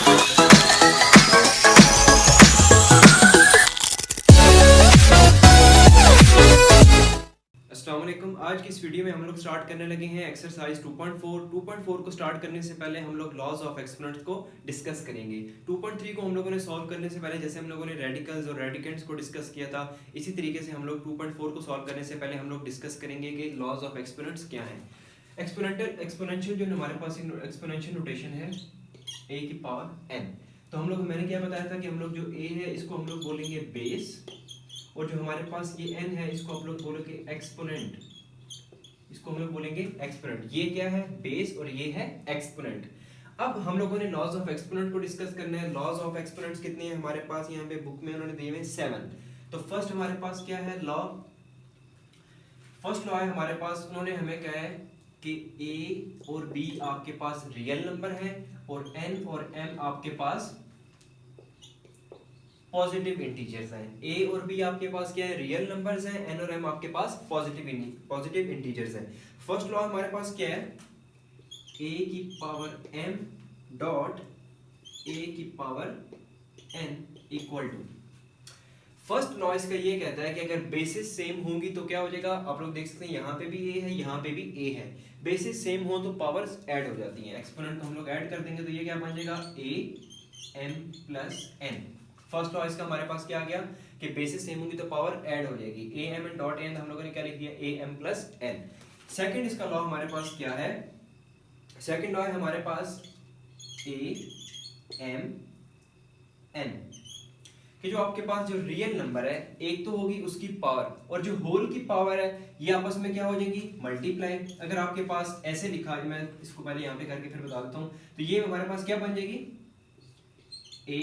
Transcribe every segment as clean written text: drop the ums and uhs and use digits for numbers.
अस्सलाम वालेकुम। आज की इस वीडियो में हम लोग स्टार्ट करने लगे हैं एक्सरसाइज 2.4 को स्टार्ट करने से पहले हम लोग लॉज ऑफ एक्सपोनेंट्स को डिस्कस करेंगे। 2.3 को हम लोगों ने सॉल्व करने से पहले जैसे हम लोगों ने रेडिकल्स और रेडिकेंड्स को डिस्कस किया था, इसी तरीके से हम लोग 2.4 को सॉल्व करने से पहले हम लोग डिस्कस करेंगे कि लॉज ऑफ एक्सपोनेंट्स क्या हैं। एक्सपोनेंशियल जो हमारे पास एक्सपोनेंशियल नोटेशन है a की पावर n। तो हम लोग मैंने क्या बताया था कि हम लोग जो a है इसको हम लोग बोलेंगे बेस, और जो हमारे पास ये n है इसको हम लोग बोलेंगे एक्सपोनेंट। इसको हम लोग बोलेंगे एक्सपोनेंट। ये क्या है? बेस, और ये है एक्सपोनेंट। अब हम लोगों ने लॉज ऑफ एक्सपोनेंट को डिस्कस करना है। लॉज ऑफ एक्सपोनेंट्स कितने हैं हमारे पास? यहाँ पे बुक में उन्होंने दिए हुए 7। तो फर्स्ट हमारे पास क्या है लॉ? फर्स्ट लॉ है हमारे पास, उन्होंने हमें कहा है कि a और b आपके पास रियल नंबर है और n और m आपके पास पॉजिटिव इंटीजर्स हैं। a और b आपके पास क्या है? रियल नंबर्स हैं। n और m आपके पास पॉजिटिव इंटीजर्स हैं। फर्स्ट लॉ हमारे पास क्या है? a की पावर m डॉट a की power n equal to. First law इसका ये कहता है कि अगर बेसिस सेम होंगी तो क्या हो जाएगा? आप लोग देख सकते हैं यहाँ पे भी a है, यहाँ पे भी a है। बेसिस सेम हो तो पावर्स ऐड हो जाती हैं। एक्सपोनेंट को हम लोग ऐड कर देंगे तो ये क्या बन जाएगा? a m plus n। First law इसका हमारे पास क्या आ गया कि बेसिस सेम होंगी तो पावर ऐड हो जाएगी। a m n dot n हम लोगों ने क्या लिख दिया? a m plus n। Second इसका लॉ हमारे पास क्या है? सेकंड लॉ है हमारे पास a m n कि जो आपके पास जो रियल नंबर है एक तो होगी उसकी पावर, और जो होल की पावर है ये आपस में क्या हो जाएगी? मल्टीप्लाई। अगर आपके पास ऐसे लिखा, मैं इसको पहले यहाँ पे करके फिर बता देता हूँ, तो ये हमारे पास क्या बन जाएगी? a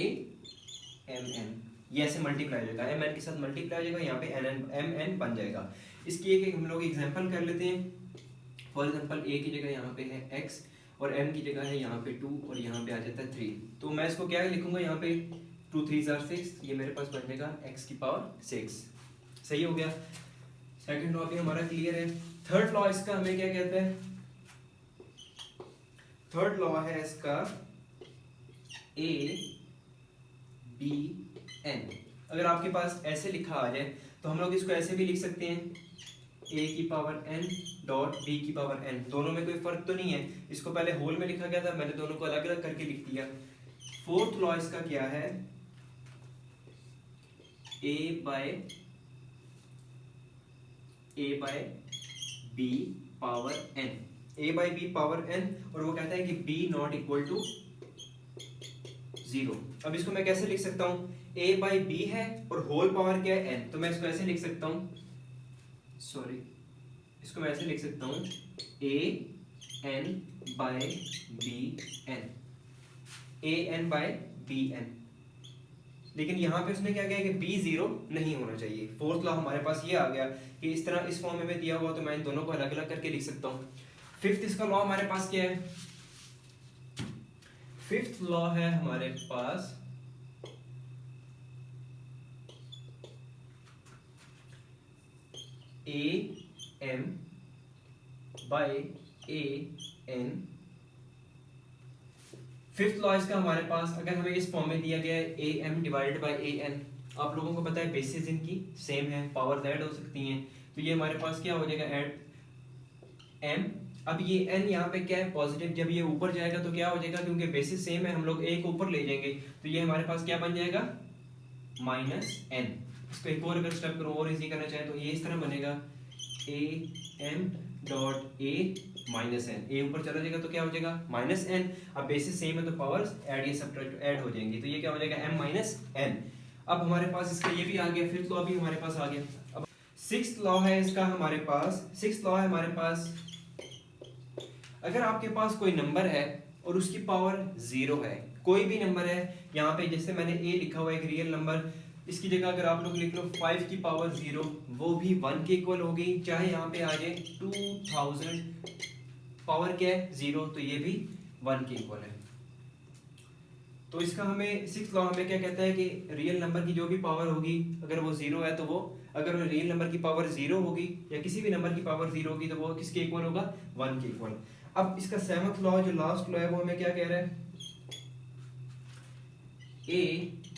m n। ये ऐसे मल्टीप्लाई हो जाएगा, m n के साथ मल्टीप्लाई हो जाएगा, यहाँ पे n m n बन जाएगा। इसकी एक हम लोग एग्जांपल कर लेते हैं। फॉर एग्जांपल a की जगह यहाँ पे है x और m की जगह है यहाँ पे 2 और यहाँ पे आ जाता है 3। तो मैं इसको क्या लिखूंगा? यहाँ पे 2 3 6, ये मेरे पास बन जाएगा x की पावर 6। सही हो गया। सेकंड लॉ भी हमारा क्लियर है। थर्ड लॉ इसका हमें क्या कहता है? थर्ड लॉ है इसका a b n। अगर आपके पास ऐसे लिखा आ जाए तो हम लोग इसको ऐसे भी लिख सकते हैं, a की पावर n डॉट b की पावर n। दोनों में कोई फर्क तो नहीं है। इसको पहले होल में लिखा गया था, मैंने दोनों को अलग अलग करके लिख दिया। फोर्थ लॉ इसका क्या है? a by b power n। a by b power n, और वो कहता है कि b नॉट इक्वल टू 0। अब इसको मैं कैसे लिख सकता हूँ? a बाय b है और होल पावर क्या है? n। तो मैं इसको ऐसे लिख सकता हूँ, सॉरी, इसको मैं ऐसे लिख सकता हूँ a n by b n, a n by b n। लेकिन यहाँ पे उसने क्या किया कि b 0 नहीं होना चाहिए। फोर्थ लॉ हमारे पास ये आ गया कि इस तरह इस फॉर्म में दिया हुआ तो मैं इन दोनों को अलग अलग करके लिख सकता हूँ। फिफ्थ इसका लॉ हमारे पास क्या है? फिफ्थ लॉ है हमारे पास a m by a n। Fifth law इसका हमारे पास, अगर हमें इस फॉर्म में दिया गया है a m divided by a n, आप लोगों को पता है बेसिस इनकी सेम है, पावर्स ऐड हो सकती हैं, तो ये हमारे पास क्या हो जाएगा? Add m। अब ये n यहाँ पे क्या है? पॉजिटिव। जब ये ऊपर जाएगा तो क्या हो जाएगा? क्योंकि बेसिस सेम है हम लोग a को ऊपर ले जाएंगे तो ये हमारे पास क्या बन जाएगा? Minus n। इसको एक और अगर स्टेप करो और इजी करना चाहे तो ये इस तरह बनेगा a m dot a minus n। a ऊपर चला जाएगा तो क्या हो जाएगा? Minus n। अब बेसिस सेम है तो पावर्स ऐड या सब्ट्रैक्ट ऐड हो जाएंगी, तो ये क्या हो जाएगा? m minus n। अब हमारे पास इसका ये भी आ गया, फिफ्थ लॉ भी हमारे पास आ गया। अब सिक्स्थ लॉ है इसका हमारे पास, सिक्स्थ लॉ है हमारे पास, अगर आपके पास कोई नंबर है और उसकी पावर 0 है, कोई भी नंबर है, यहाँ पे जैसे मैंने a लिखा हुआ है एक रियल नंबर, इसकी जगह अगर आप लोग लिख लो 5 की पावर 0, वो भी 1 के इक्वल होगी, चाहे यहाँ पे आ जाए 2000, पावर क्या है? 0, तो ये भी 1 के इक्वल है। तो इसका हमें सिक्स्थ लॉ हमें क्या कहता है कि रियल नंबर की जो भी पावर होगी अगर वो 0 है तो वो, अगर रियल नंबर की पावर 0 होगी या किसी भी नंबर की पावर 0 होगी तो वो किसके इक्वल होगा? 1 के इक्वल। अब इसका सेवंथ लॉ जो लास्ट लॉ है वो हमें क्या कह रहा है? a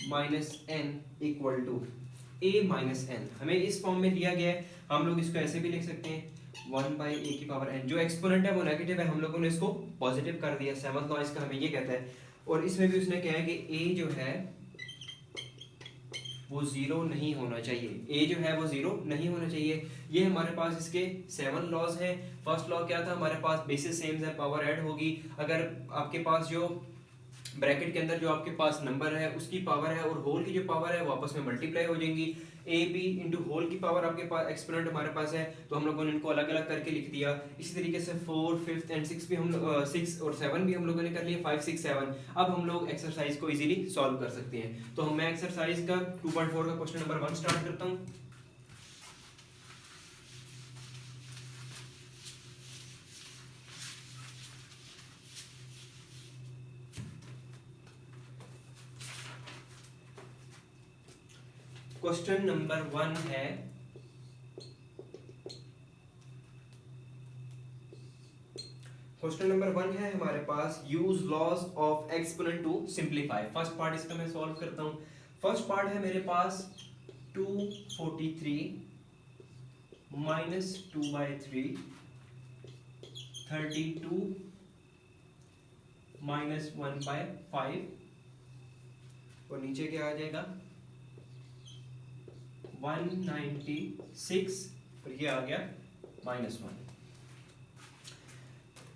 minus n equal to a minus n, हमें इस फॉर्म में दिया गया है। हम लोग इसको ऐसे भी लिख सकते हैं 1/a की पावर n, जो एक्सपोनेंट है वो नेगेटिव है, हम लोगों ने इसको पॉजिटिव कर दिया। सेवंथ लॉ इसका हमें ये कहता है। और इसमें भी उसने कहा है कि a जो है वो जीरो नहीं होना चाहिए, a जो है वो जीरो नहीं होना चाहिए। ये हमारे पास इसके 7 लॉज हैं। फर्स्ट लॉ क्या था हमारे पास, बेसिस सेम है, पावर ऐड होगी। अगर आपके पास जो ब्रैकेट के अंदर जो आपके पास नंबर है उसकी पावर है और होल की जो पावर है वो आपस में मल्टीप्लाई हो जाएंगी। ए बी इंटू होल की पावर आपके पास एक्सपोनेंट हमारे पास है, तो हम लोगों ने इनको अलग अलग करके लिख दिया। इसी तरीके से 4, 5 एंड 6 भी हम 6 और 7 भी हम लोगों ने कर लिए, 5, 6, 7। अब हम लोग एक्सरसाइज को इजीली सॉल्व कर सकते हैं। तो मैं एक्सरसाइज का 2.4 का क्वेश्चन नंबर 1 स्टार्ट करता हूँ। क्वेश्चन नंबर 1 है, क्वेश्चन नंबर 1 है हमारे पास, use laws of exponent to simplify. First part इसका मैं सॉल्व करता हूं। फर्स्ट पार्ट है मेरे पास 243 माइनस 2/3 32 माइनस 1/5 और नीचे क्या आ जाएगा 196 और ये आ गया -1।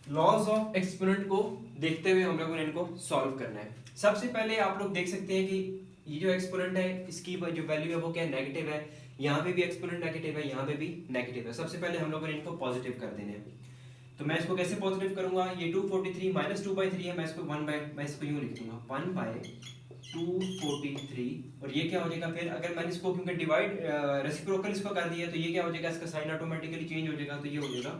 लॉज ऑफ एक्सपोनेंट को देखते हुए हम लोगों ने इनको सॉल्व करना है। सबसे पहले आप लोग देख सकते हैं कि ये जो एक्सपोनेंट है इसकी जो वैल्यू है वो क्या नेगेटिव है, यहाँ पे भी एक्सपोनेंट नेगेटिव है, यहाँ पे भी नेगेटिव है। सबसे पहले हम लोगों ने इनको पॉजिटिव कर देने हैं। तो मैं इसको कैसे पॉजिटिव करूंगा, ये 243 माइनस 2/3 है, मैं इसको मैं इसको यूं लिख दूंगा 1/243 और ये क्या हो जाएगा फिर, अगर मैंने इसको क्योंकि डिवाइड रेसिप्रोकल इसको कर दिया तो ये क्या हो जाएगा, इसका साइन ऑटोमेटिकली चेंज हो जाएगा, तो ये हो जाएगा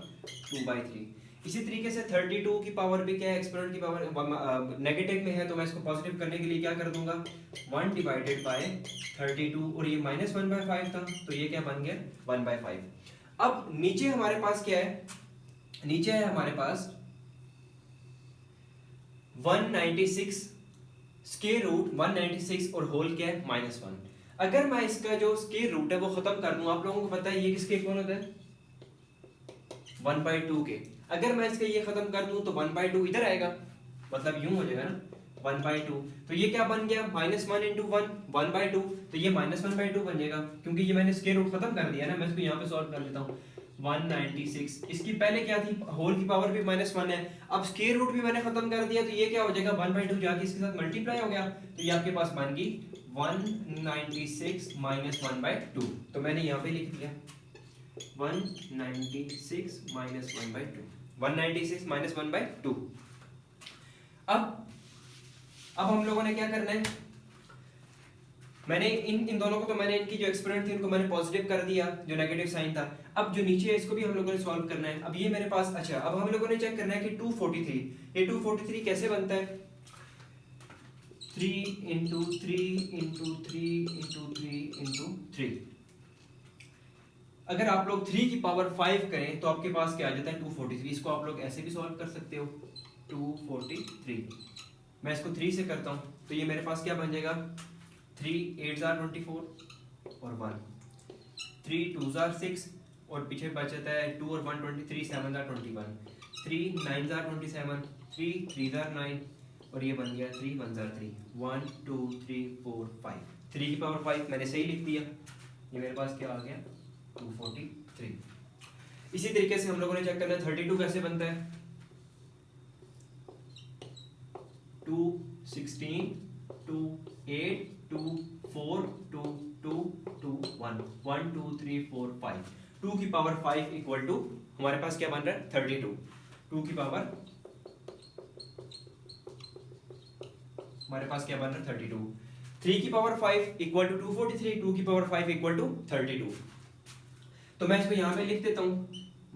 2/3। इसी तरीके से 32 की पावर भी क्या है, एक्सपोनेंट की पावर नेगेटिव में है, तो मैं इसको पॉजिटिव करने के लिए क्या कर दूंगा 1/32 और ये -1/5 था, तो ये क्या बन गया 1/5। अब नीचे हमारे पास क्या है, नीचे है हमारे पास 196 स्क्वायर रूट 196 और होल क्या है -1। अगर मैं इसका जो स्क्वायर रूट है वो खत्म कर दूं, आप लोगों को पता है ये किसके इक्वल होता है 1/2 के। अगर मैं इसका ये खत्म कर दूं तो 1/2 इधर आएगा, मतलब यूं हो जाएगा ना 1/2, तो ये क्या बन गया -1 × 1 1/2, तो ये -1/2 बन जाएगा, क्योंकि ये मैंने स्क्वायर रूट खत्म कर दिया ना। मैं इसको यहाँ पे सॉल्व कर लेता हूँ 196, इसकी पहले क्या थी, होल की पावर भी -1 है, अब स्क्वायर रूट भी मैंने खत्म कर दिया, तो ये क्या हो जाएगा 1/2 जाके इसके साथ मल्टीप्लाई हो गया, तो ये आपके पास बन गई 196 - 1/2। तो मैंने यहाँ पे लिख दिया 196 - 1/2, 196 - 1/2। अब हम लोगों ने क्या करना है, मैंने इन दोनों को तो मैंने इनकी जो एक्सपोनेंट थी उनको मैंने पॉजिटिव कर दिया, जो नेगेटिव साइन था। अब जो नीचे है इसको भी हम लोगों ने सॉल्व करना है। अब ये मेरे पास, अच्छा अब हम लोगों ने चेक करना है कि 243, ये 243 कैसे बनता है, 3 × 3 × 3 × 3 × 3। अगर आप लोग 3 की पावर 5 करें तो आपके पास क्या आ जाता है 243। इसको आप लोग ऐसे भी सॉल्व कर सकते हो 243। मैं इसको 3 से करता हूं तो ये मेरे पास क्या बन जाएगा 3 8 * 24 और 1, 3 2 * 6 और पीछे बचता है 2 और 1 23, 7 * 21, 3 9 * 27, 3 3 * 9 और ये बन गया 3 1 * 3, 1 2 3 4 5, 3 की पावर 5 मैंने सही लिख दिया, ये मेरे पास क्या आ गया 243। इसी तरीके से हम लोगों ने चेक करना है 32 कैसे बनता है, 2 16 2 8 2 4 2 2 2 1 1 2 3 4 5, 2 की पावर 5 इक्वल टू हमारे पास क्या बन रहा है 32। 2 की पावर हमारे पास क्या बन रहा है 32। 3 की पावर 5 इक्वल टू 243, 2 की पावर 5 इक्वल टू 32। तो मैं इसको यहां पे लिख देता हूं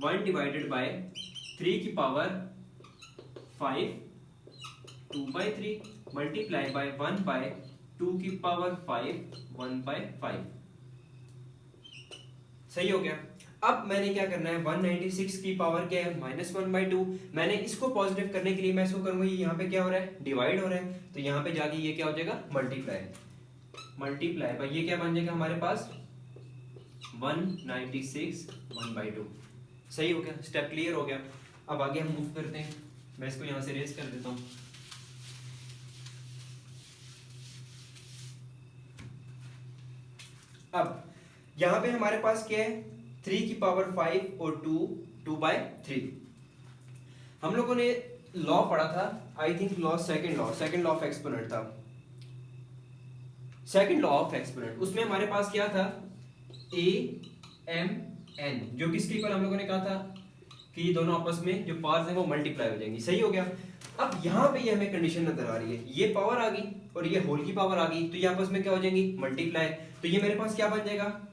1/3 की पावर 5 2/3 मल्टीप्लाई बाय 1/2 की पावर 5 1/5। सही हो गया। अब मैंने क्या करना है, 196 की पावर क्या है, -1/2। मैंने इसको पॉजिटिव करने के लिए मैं इसको करूंगा, यहाँ पे क्या हो रहा है, डिवाइड हो रहा है, तो यहाँ पे जाके ये क्या हो जाएगा, मल्टीप्लाई बाय ये क्या बन जाएगा हमारे पास 196 1/2। सही हो गया, स्टेप क्लियर हो गया। अब आगे हम मूव करते हैं, मैं इसको यहाँ से रेज कर देता हूँ। अब यहाँ पे हमारे पास क्या है, 3 की पावर 5 और 2/3। हम लोगों ने लॉ पढ़ा था, I think second law of exponent था, सेकंड लॉ ऑफ एक्सपोनेंट। उसमें हमारे पास क्या था, AMN, जो किसके इक्वल हम लोगों ने कहा था कि ये दोनों आपस में जो पावर्स हैं वो मल्टीप्लाई हो जाएंगी। सही हो गया। अब यहाँ पे ये हमें कंडीशन नजर आ रही है, ये पावर आ गई और ये होल की पावर आ गई, तो ये आपस में क्या हो जाएंगी, मल्टीप्लाई। तो ये मेरे पास क्या बन जाएगा,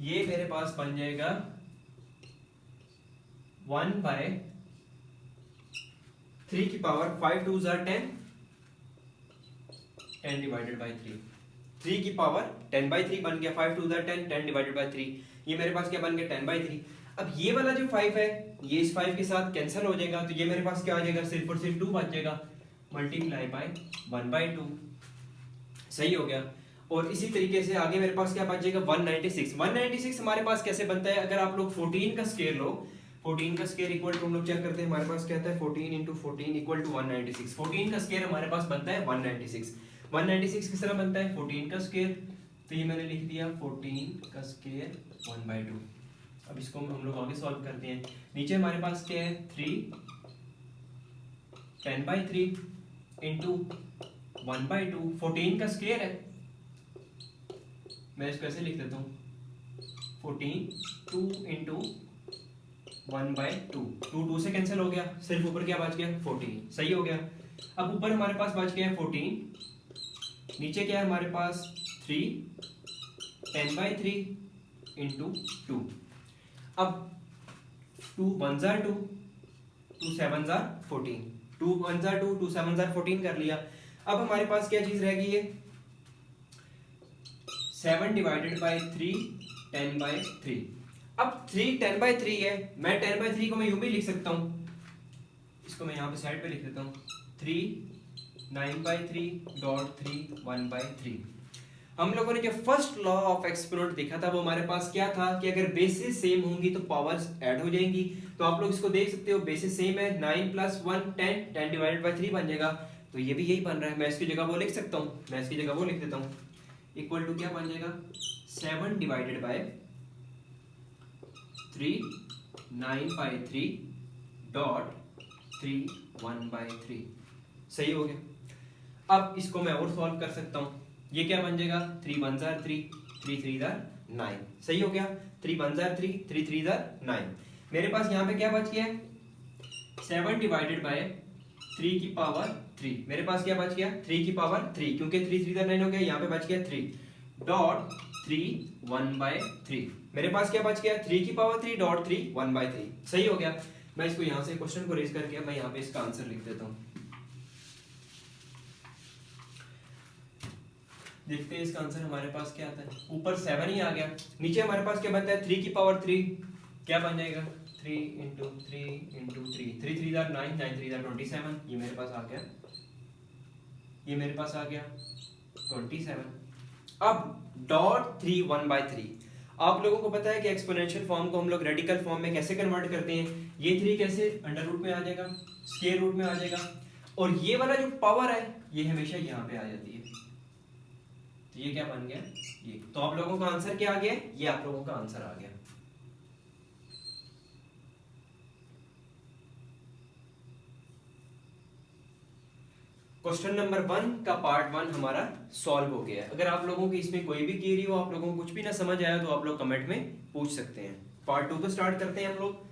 ये मेरे पास बन जाएगा 1/3 की पावर 5 2 10 10 डिवाइडेड बाई 3। 3 की पावर 10/3 बन गया, 5 2 10 10 डिवाइडेड बाई 3। ये मेरे पास क्या बन गया, 10/3। अब ये वाला जो 5 है ये इस 5 के साथ कैंसिल हो जाएगा, तो ये मेरे पास क्या आ जाएगा, सिर्फ और सिर्फ 2 बच जाएगा, मल्टीप्लाई बाय 1/2। सही हो गया। और इसी तरीके से आगे मेरे पास क्या बच जाएगा, 196 हमारे पास कैसे बनता है, अगर आप लोग 14 का स्क्वायर लो, 14 का स्क्वायर इक्वल टू हम लोग क्या करते हैं, हमारे पास क्या आता है 14 इंटू 14 इक्वल टू 196। 14 का स्क्वायर हमारे पास बनता है 196। 196 किस तरह बनता है, 14 का स्क्वायर, तो ये मैंने लिख दिया 14 का स्क्वायर 1/2। अब इसको हम लोग आगे सॉल्व करते हैं। नीचे हमारे पास क्या है, 3 10/3 इंटू 1/2, 14 का स्क्वायर है, मैं इसको ऐसे लिख देता हूँ 14 2 इंटू 1/2, 2 से कैंसिल हो गया, सिर्फ ऊपर क्या बच गया 14। सही हो गया। अब ऊपर हमारे पास बच गया 14, नीचे क्या है हमारे पास 3 10/3 इंटू 2। अब 2 1 जार 2, 2 7 जार 14, 2 1 जार 2, 2 7 जार 14 कर लिया। अब हमारे पास क्या चीज रह गई है, 7 डिवाइडेड बाई 3 10/3। अब 3 10/3 है, मैं 10/3 को मैं यूं भी लिख सकता हूं, इसको मैं यहाँ पे साइड पे लिख देता हूँ, 3 9/3 1/3। हम लोगों ने जो फर्स्ट लॉ ऑफ एक्सपोनेंट देखा था वो हमारे पास क्या था कि अगर बेसिस सेम होंगी तो पावर्स ऐड हो जाएंगी। तो आप लोग इसको देख सकते हो, बेसिस सेम है, 9 + 1 10, 10 डिवाइडेड बाई 3 बन जाएगा, तो ये भी यही बन रहा है। मैं इसकी जगह वो लिख सकता हूँ, मैं इसकी जगह वो लिख देता हूँ, इक्वल टू क्या बन जाएगा 7 डिवाइडेड बाई 3 9/3 3 1/3। सही हो गया। अब इसको मैं और सॉल्व कर सकता हूँ, ये क्या बन जाएगा 3 1 जार 3 3 3 जार 9। सही हो गया, 3 1 जार 3 3 3 जार 9। मेरे पास यहाँ पे क्या बच गया है, 7 डिवाइडेड बाय 3 की पावर 3। मेरे पास क्या बच गया 3 की पावर 3, क्योंकि 3 3 जार 9 हो गया, यहाँ पे बच गया 3 डॉट 3 1/3। मेरे पास क्या बच गया 3 की पावर 3 डॉट 3 1/3। सही हो गया। मैं इसको यहाँ से क्वेश्चन को रेज करके मैं यहाँ पे इसका आंसर लिख देता हूँ। देखते हैं इसका आंसर हमारे पास क्या आता है। ऊपर 7 ही आ गया, नीचे हमारे पास क्या बनता है 3 की पावर 3, क्या बन जाएगा 3 इंटू 3 इंटू 3, 3 3 जार 9 9 3 जार 27। ये मेरे पास आ गया, ये मेरे पास आ गया 27। अब डॉट 3 1/3। आप लोगों को पता है कि एक्सपोनेंशियल फॉर्म को हम लोग रेडिकल फॉर्म में कैसे कन्वर्ट करते हैं, ये 3 कैसे अंडर रूट में आ जाएगा, स्क्वायर रूट में आ जाएगा, और ये वाला जो पावर है ये हमेशा यहाँ पे आ जाती है। तो ये क्या बन गया ये, तो आप लोगों का आंसर क्या आ गया, ये आप लोगों का आंसर आ गया। क्वेश्चन नंबर 1 का पार्ट 1 हमारा सॉल्व हो गया है। अगर आप लोगों की इसमें कोई भी क्वेरी हो, आप लोगों को कुछ भी ना समझ आया, तो आप लोग कमेंट में पूछ सकते हैं। पार्ट 2 को स्टार्ट करते हैं हम लोग।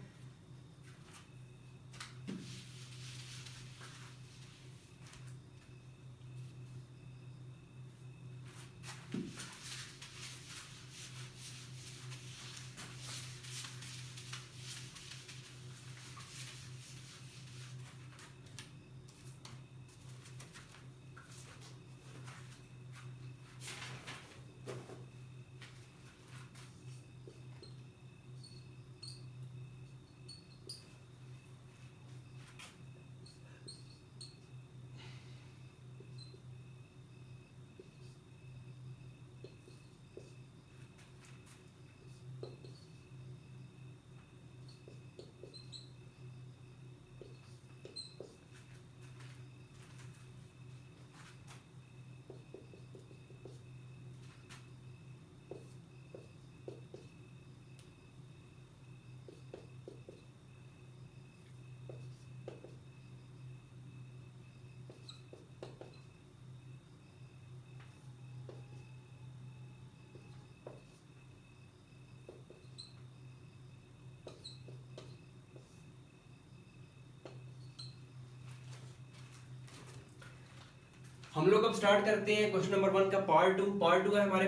हम लोग अब स्टार्ट करते हैं क्वेश्चन नंबर 1 का पार्ट 2। पार्ट 2 है हमारे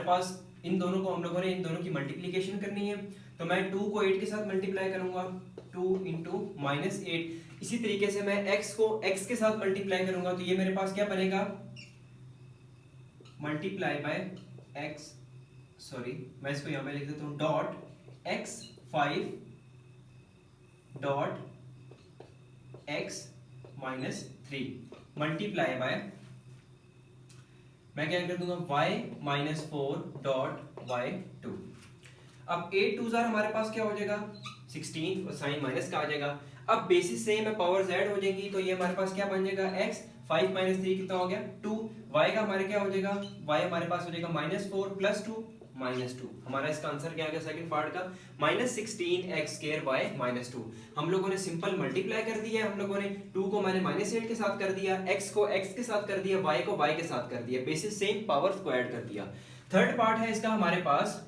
पास इन दोनों को हम लोगों ने इन दोनों की मल्टीप्लिकेशन करनी है। तो मैं 2 को 8 के साथ मल्टीप्लाई करूंगा, 2 इंटू माइनस 8। इसी तरीके से मैं x को x के साथ मल्टीप्लाई करूंगा, तो ये मेरे पास क्या बनेगा, मल्टीप्लाई बाय x, सॉरी मैं इसको यहां पे लिख देता हूं, dot x5 dot x minus 3 multiply by, मैं क्या कर दूंगा, y माइनस 4 डॉट y2। अब 8 2 हमारे पास क्या हो जाएगा 16 और साइन माइनस का आ जाएगा। अब बेसिस से मैं पावर्स ऐड हो जाएंगी, तो ये हमारे पास क्या बन जाएगा, x 5 माइनस 3 कितना हो गया 2, y का हमारे क्या हो जाएगा, y हमारे पास हो जाएगा माइनस 4 प्लस 2 माइनस 2। हमारा इसका आंसर क्या आ गया सेकंड पार्ट का, minus 16 x square y minus 2। हम लोगों ने सिंपल मल्टीप्लाई कर दिया, हम लोगों ने 2 को मैंने माइनस 8 के साथ कर दिया, x को x के साथ कर दिया, y को y के साथ कर दिया, बेसिस सेम पावर्स को ऐड कर दिया। थर्ड पार्ट है इसका, हमारे पास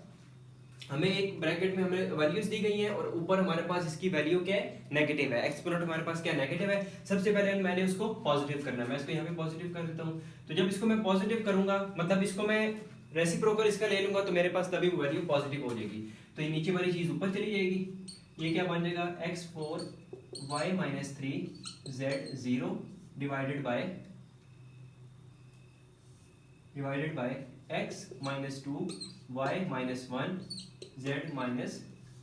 हमें एक ब्रैकेट में हमें वैल्यूज दी गई हैं और ऊपर हमारे पास इसकी वैल्यू क्या है, नेगेटिव है, एक्सपोनेंट हमारे पास क्या नेगेटिव है। सबसे पहले मैंने उसको पॉजिटिव करना है, मैं इसको यहाँ पे पॉजिटिव कर देता हूँ। तो जब इसको मैं पॉजिटिव करूंगा, मतलब इसको मैं रेसिप्रोकल इसका ले लूंगा, तो मेरे पास तभी वैल्यू पॉजिटिव हो जाएगी। तो ये नीचे वाली चीज ऊपर चली जाएगी। ये क्या बन जाएगा, x4 y minus 3 z0 divided by x minus 2 y minus 1 z minus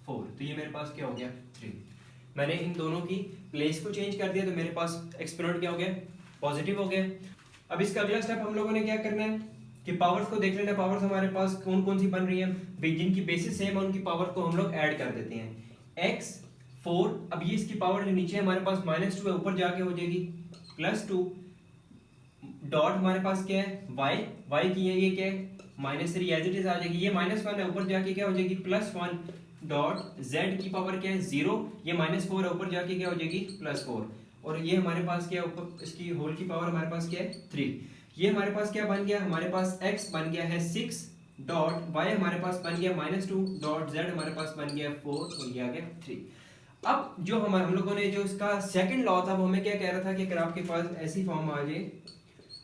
4। तो ये मेरे पास क्या हो गया 3। मैंने इन दोनों की प्लेस को चेंज कर दिया, तो मेरे पास एक्सपोनेंट क्या हो गया, पॉजिटिव हो गया। अब इसका अगला स्टेप हम लोगों ने क्या करना है कि पावर्स को देख लेना, पावर्स हमारे पास कौन कौन सी बन रही है, जिनकी बेसिस सेम है उनकी पावर को हम लोग ऐड कर देते हैं। x4, अब ये इसकी पावर जो नीचे हमारे पास माइनस 2 है, ऊपर जाके हो जाएगी प्लस 2, डॉट हमारे पास क्या है y की है, ये क्या है माइनस 3 एज इट इज आ जाएगी, ये माइनस 1 है, ऊपर जाके क्या हो जाएगी प्लस 1, डॉट z की पावर क्या है 0, ये माइनस 4 है, ऊपर जाके क्या हो जाएगी प्लस 4, और ये हमारे पास क्या है ऊपर इसकी होल की पावर हमारे पास क्या है 3। ये हमारे पास क्या बन गया, हमारे पास x बन गया है 6, डॉट y हमारे पास बन गया माइनस 2, डॉट z हमारे पास बन गया 4, और ये आ गया 3। अब जो हम लोगों ने जो इसका सेकंड लॉ था, वो हमें क्या कह रहा था कि अगर आपके पास ऐसी फॉर्म आ जाए,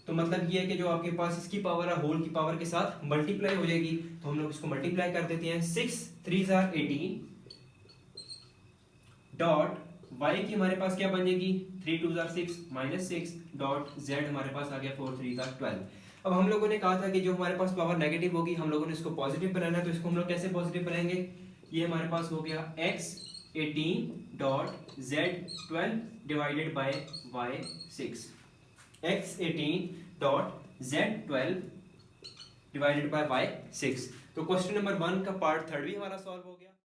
तो मतलब ये है कि जो आपके पास इसकी पावर है होल की पावर के साथ मल्टीप्लाई हो जाएगी, तो हम लोग इसको मल्टीप्लाई कर देते हैं। 6 3 18 डॉट y की हमारे पास क्या बन जाएगी 3 2 6 माइनस 6, डॉट z हमारे पास आ गया 4 3 12। अब हम लोगों ने कहा था कि जो हमारे पास पावर नेगेटिव होगी, हम लोगों ने इसको पॉजिटिव बनाना है, तो इसको हम लोग कैसे पॉजिटिव बनाएंगे, ये हमारे पास हो गया x 18 dot z 12 divided by y 6, x 18 dot z 12 divided by y 6। तो क्वेश्चन नंबर 1 का पार्ट 3 भी हमारा सॉल्व हो गया।